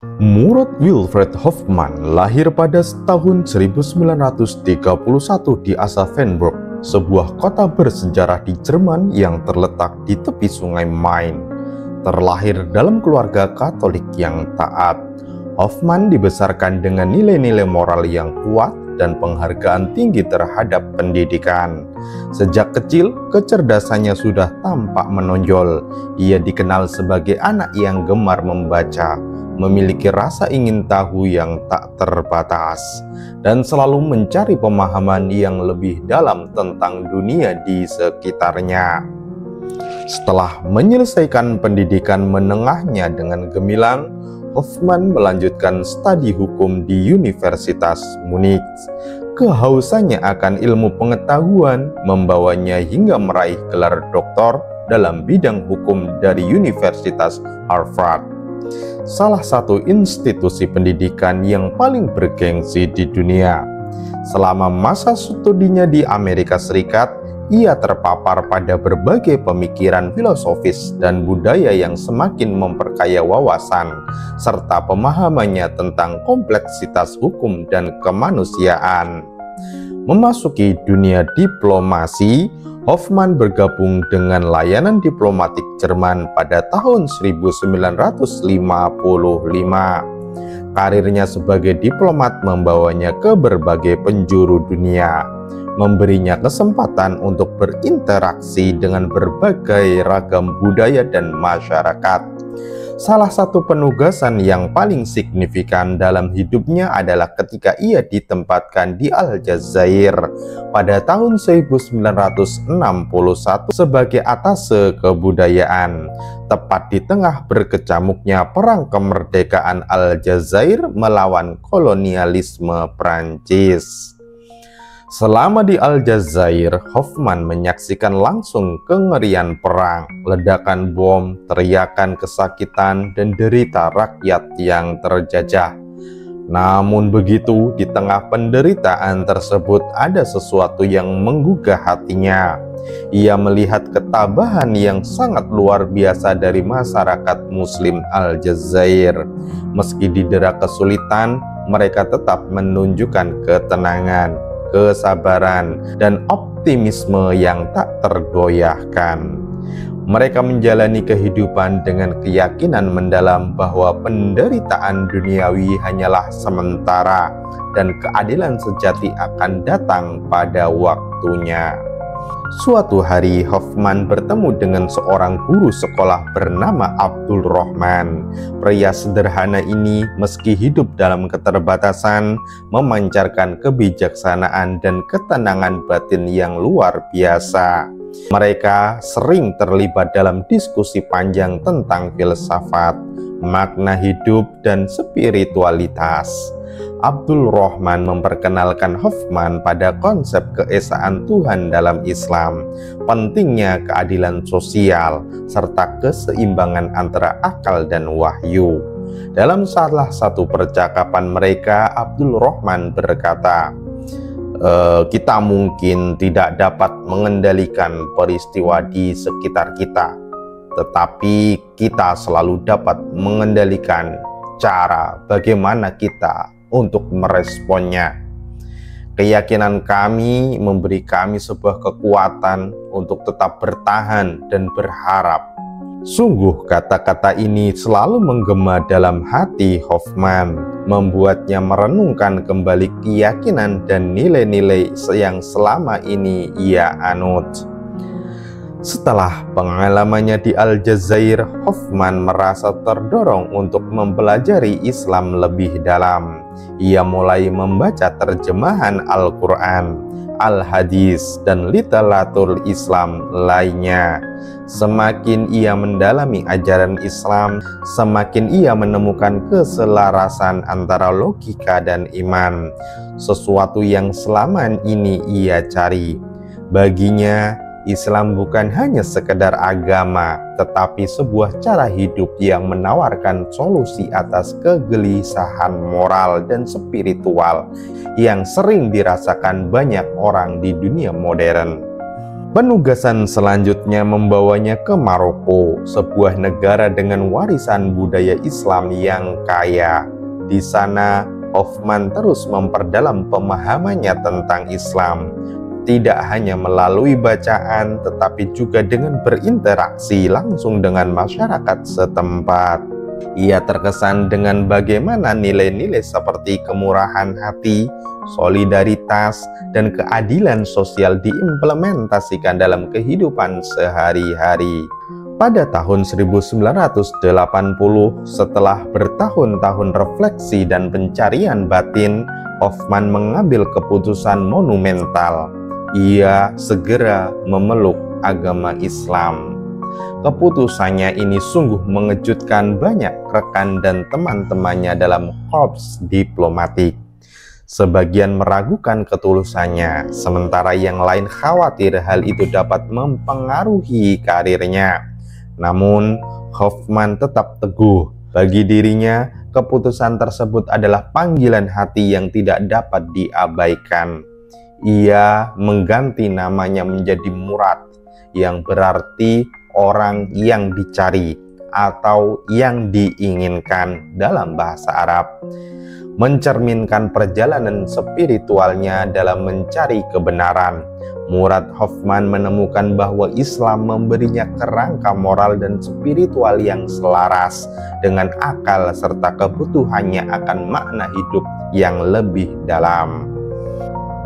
Murad Wilfred Hofmann lahir pada tahun 1931 di Aschaffenburg, sebuah kota bersejarah di Jerman yang terletak di tepi sungai Main. Terlahir dalam keluarga Katolik yang taat, Hofmann dibesarkan dengan nilai-nilai moral yang kuat dan penghargaan tinggi terhadap pendidikan. Sejak kecil, kecerdasannya sudah tampak menonjol. Ia dikenal sebagai anak yang gemar membaca, memiliki rasa ingin tahu yang tak terbatas, dan selalu mencari pemahaman yang lebih dalam tentang dunia di sekitarnya. Setelah menyelesaikan pendidikan menengahnya dengan gemilang, Hofmann melanjutkan studi hukum di Universitas Munich. Kehausannya akan ilmu pengetahuan membawanya hingga meraih gelar doktor dalam bidang hukum dari Universitas Harvard, salah satu institusi pendidikan yang paling bergengsi di dunia. Selama masa studinya di Amerika Serikat, ia terpapar pada berbagai pemikiran filosofis dan budaya yang semakin memperkaya wawasan, serta pemahamannya tentang kompleksitas hukum dan kemanusiaan. Memasuki dunia diplomasi, Hofmann bergabung dengan layanan diplomatik Jerman pada tahun 1955. Karirnya sebagai diplomat membawanya ke berbagai penjuru dunia, memberinya kesempatan untuk berinteraksi dengan berbagai ragam budaya dan masyarakat. Salah satu penugasan yang paling signifikan dalam hidupnya adalah ketika ia ditempatkan di Aljazair pada tahun 1961 sebagai atase kebudayaan, tepat di tengah berkecamuknya perang kemerdekaan Aljazair melawan kolonialisme Prancis. Selama di Aljazair, Hofmann menyaksikan langsung kengerian perang, ledakan bom, teriakan kesakitan, dan derita rakyat yang terjajah. Namun begitu, di tengah penderitaan tersebut ada sesuatu yang menggugah hatinya. Ia melihat ketabahan yang sangat luar biasa dari masyarakat Muslim Aljazair. Meski didera kesulitan, mereka tetap menunjukkan ketenangan, kesabaran, dan optimisme yang tak tergoyahkan. Mereka menjalani kehidupan dengan keyakinan mendalam bahwa penderitaan duniawi hanyalah sementara dan keadilan sejati akan datang pada waktunya. Suatu hari, Hofmann bertemu dengan seorang guru sekolah bernama Abdul Rahman. Pria sederhana ini, meski hidup dalam keterbatasan, memancarkan kebijaksanaan dan ketenangan batin yang luar biasa. Mereka sering terlibat dalam diskusi panjang tentang filsafat, makna hidup, dan spiritualitas. Abdul Rahman memperkenalkan Hofmann pada konsep keesaan Tuhan dalam Islam, pentingnya keadilan sosial, serta keseimbangan antara akal dan wahyu. Dalam salah satu percakapan mereka, Abdul Rahman berkata, kita mungkin tidak dapat mengendalikan peristiwa di sekitar kita, tetapi kita selalu dapat mengendalikan cara bagaimana kita untuk meresponnya. Keyakinan kami memberi kami sebuah kekuatan untuk tetap bertahan dan berharap. Sungguh kata-kata ini selalu menggema dalam hati Hofmann, membuatnya merenungkan kembali keyakinan dan nilai-nilai yang selama ini ia anut. Setelah pengalamannya di Aljazair, Hofmann merasa terdorong untuk mempelajari Islam lebih dalam. Ia mulai membaca terjemahan Al-Quran, Al-Hadis, dan literatur Islam lainnya. Semakin ia mendalami ajaran Islam, semakin ia menemukan keselarasan antara logika dan iman, sesuatu yang selama ini ia cari. Baginya, Islam bukan hanya sekedar agama, tetapi sebuah cara hidup yang menawarkan solusi atas kegelisahan moral dan spiritual yang sering dirasakan banyak orang di dunia modern. Penugasan selanjutnya membawanya ke Maroko, sebuah negara dengan warisan budaya Islam yang kaya. Di sana, Hoffmann terus memperdalam pemahamannya tentang Islam, tidak hanya melalui bacaan, tetapi juga dengan berinteraksi langsung dengan masyarakat setempat. Ia terkesan dengan bagaimana nilai-nilai seperti kemurahan hati, solidaritas, dan keadilan sosial diimplementasikan dalam kehidupan sehari-hari. Pada tahun 1980, setelah bertahun-tahun refleksi dan pencarian batin, Hoffmann mengambil keputusan monumental. Ia segera memeluk agama Islam. Keputusannya ini sungguh mengejutkan banyak rekan dan teman-temannya dalam korps diplomatik. Sebagian meragukan ketulusannya, sementara yang lain khawatir hal itu dapat mempengaruhi karirnya. Namun, Hoffmann tetap teguh. Bagi dirinya, keputusan tersebut adalah panggilan hati yang tidak dapat diabaikan. Ia mengganti namanya menjadi Murad, yang berarti orang yang dicari atau yang diinginkan dalam bahasa Arab, mencerminkan perjalanan spiritualnya dalam mencari kebenaran. Murad Hoffmann menemukan bahwa Islam memberinya kerangka moral dan spiritual yang selaras dengan akal serta kebutuhannya akan makna hidup yang lebih dalam.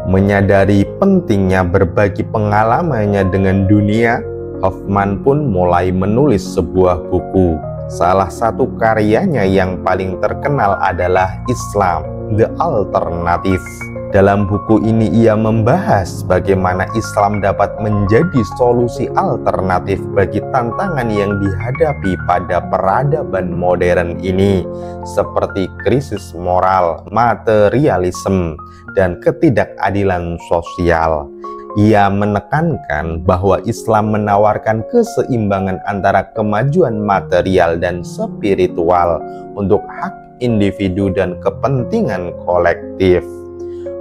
Menyadari pentingnya berbagi pengalamannya dengan dunia, Hoffmann pun mulai menulis sebuah buku. Salah satu karyanya yang paling terkenal adalah Islam, The Alternative. Dalam buku ini ia membahas bagaimana Islam dapat menjadi solusi alternatif bagi tantangan yang dihadapi pada peradaban modern ini, seperti krisis moral, materialisme, dan ketidakadilan sosial. Ia menekankan bahwa Islam menawarkan keseimbangan antara kemajuan material dan spiritual untuk hak individu dan kepentingan kolektif.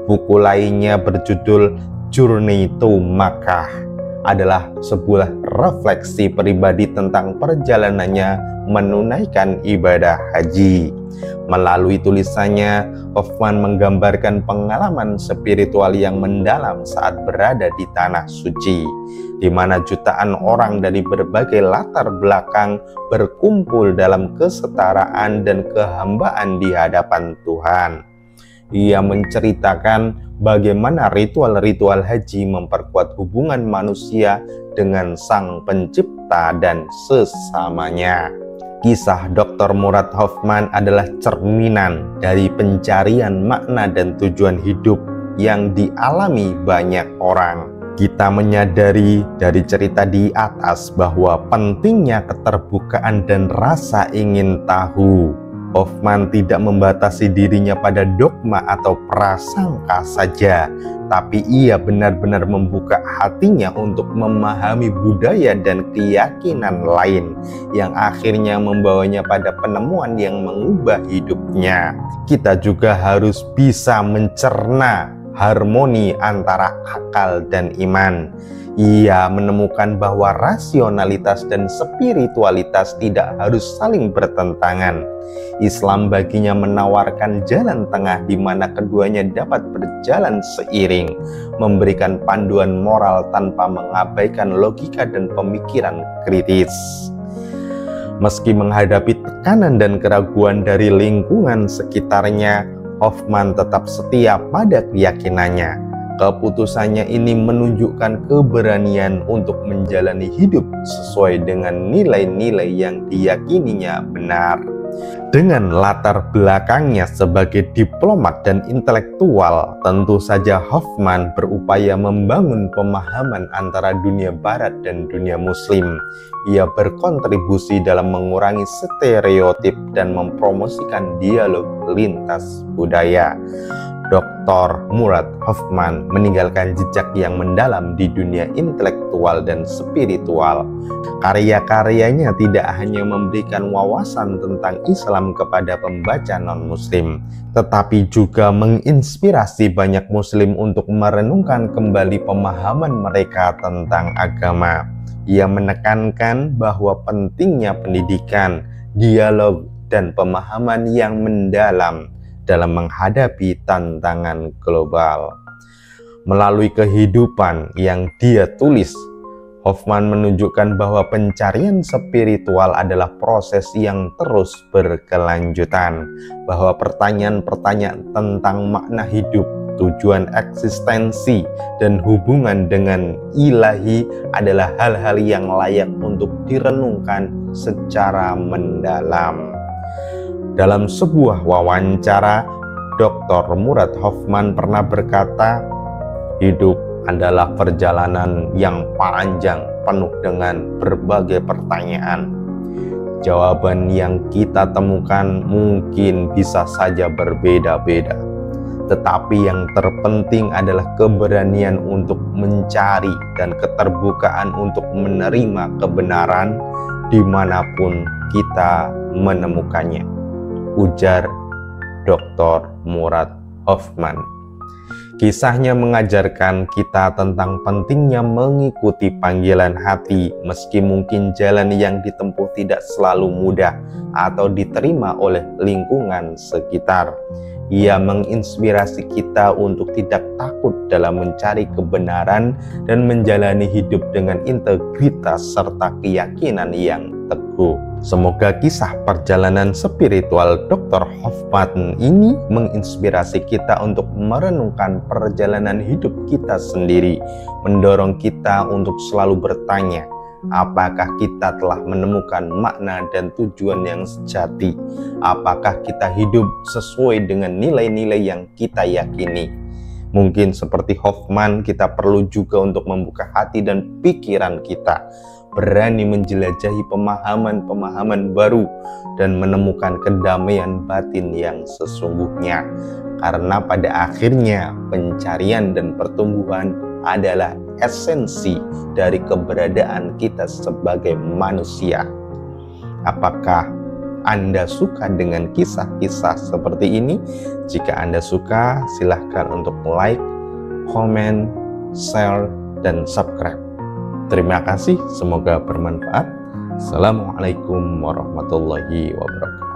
Buku lainnya berjudul Journey to Makkah adalah sebuah refleksi pribadi tentang perjalanannya menunaikan ibadah haji. Melalui tulisannya, Hoffmann menggambarkan pengalaman spiritual yang mendalam saat berada di Tanah Suci, di mana jutaan orang dari berbagai latar belakang berkumpul dalam kesetaraan dan kehambaan di hadapan Tuhan. Ia menceritakan bagaimana ritual-ritual haji memperkuat hubungan manusia dengan Sang Pencipta dan sesamanya. Kisah Dr. Murad Hoffmann adalah cerminan dari pencarian makna dan tujuan hidup yang dialami banyak orang. Kita menyadari dari cerita di atas bahwa pentingnya keterbukaan dan rasa ingin tahu. Hoffmann tidak membatasi dirinya pada dogma atau prasangka saja, tapi ia benar-benar membuka hatinya untuk memahami budaya dan keyakinan lain yang akhirnya membawanya pada penemuan yang mengubah hidupnya. Kita juga harus bisa mencerna harmoni antara akal dan iman. Ia menemukan bahwa rasionalitas dan spiritualitas tidak harus saling bertentangan. Islam baginya menawarkan jalan tengah di mana keduanya dapat berjalan seiring, memberikan panduan moral tanpa mengabaikan logika dan pemikiran kritis. Meski menghadapi tekanan dan keraguan dari lingkungan sekitarnya, Hoffmann tetap setia pada keyakinannya. Keputusannya ini menunjukkan keberanian untuk menjalani hidup sesuai dengan nilai-nilai yang diyakininya benar. Dengan latar belakangnya sebagai diplomat dan intelektual, tentu saja Hoffmann berupaya membangun pemahaman antara dunia barat dan dunia muslim. Ia berkontribusi dalam mengurangi stereotip dan mempromosikan dialog lintas budaya. Dr. Murad Hofmann meninggalkan jejak yang mendalam di dunia intelektual dan spiritual. Karya-karyanya tidak hanya memberikan wawasan tentang Islam kepada pembaca non-muslim, tetapi juga menginspirasi banyak muslim untuk merenungkan kembali pemahaman mereka tentang agama. Ia menekankan bahwa pentingnya pendidikan, dialog, dan pemahaman yang mendalam dalam menghadapi tantangan global. Melalui kehidupan yang dia tulis, Hofmann menunjukkan bahwa pencarian spiritual adalah proses yang terus berkelanjutan, bahwa pertanyaan-pertanyaan tentang makna hidup, tujuan eksistensi, dan hubungan dengan ilahi adalah hal-hal yang layak untuk direnungkan secara mendalam. Dalam sebuah wawancara, Dr. Murad Hofmann pernah berkata, "Hidup adalah perjalanan yang panjang penuh dengan berbagai pertanyaan. Jawaban yang kita temukan mungkin bisa saja berbeda-beda. Tetapi yang terpenting adalah keberanian untuk mencari dan keterbukaan untuk menerima kebenaran dimanapun kita menemukannya," ujar Dr. Murad Hofmann. Kisahnya mengajarkan kita tentang pentingnya mengikuti panggilan hati meski mungkin jalan yang ditempuh tidak selalu mudah atau diterima oleh lingkungan sekitar. Ia menginspirasi kita untuk tidak takut dalam mencari kebenaran dan menjalani hidup dengan integritas serta keyakinan yang teguh. Semoga kisah perjalanan spiritual Dr. Hofmann ini menginspirasi kita untuk merenungkan perjalanan hidup kita sendiri, mendorong kita untuk selalu bertanya, apakah kita telah menemukan makna dan tujuan yang sejati? Apakah kita hidup sesuai dengan nilai-nilai yang kita yakini? Mungkin seperti Hofmann, kita perlu juga untuk membuka hati dan pikiran kita, berani menjelajahi pemahaman-pemahaman baru dan menemukan kedamaian batin yang sesungguhnya. Karena pada akhirnya pencarian dan pertumbuhan adalah esensi dari keberadaan kita sebagai manusia. Apakah Anda suka dengan kisah-kisah seperti ini? Jika Anda suka, silahkan untuk like, komen, share, dan subscribe. Terima kasih, semoga bermanfaat. Assalamualaikum warahmatullahi wabarakatuh.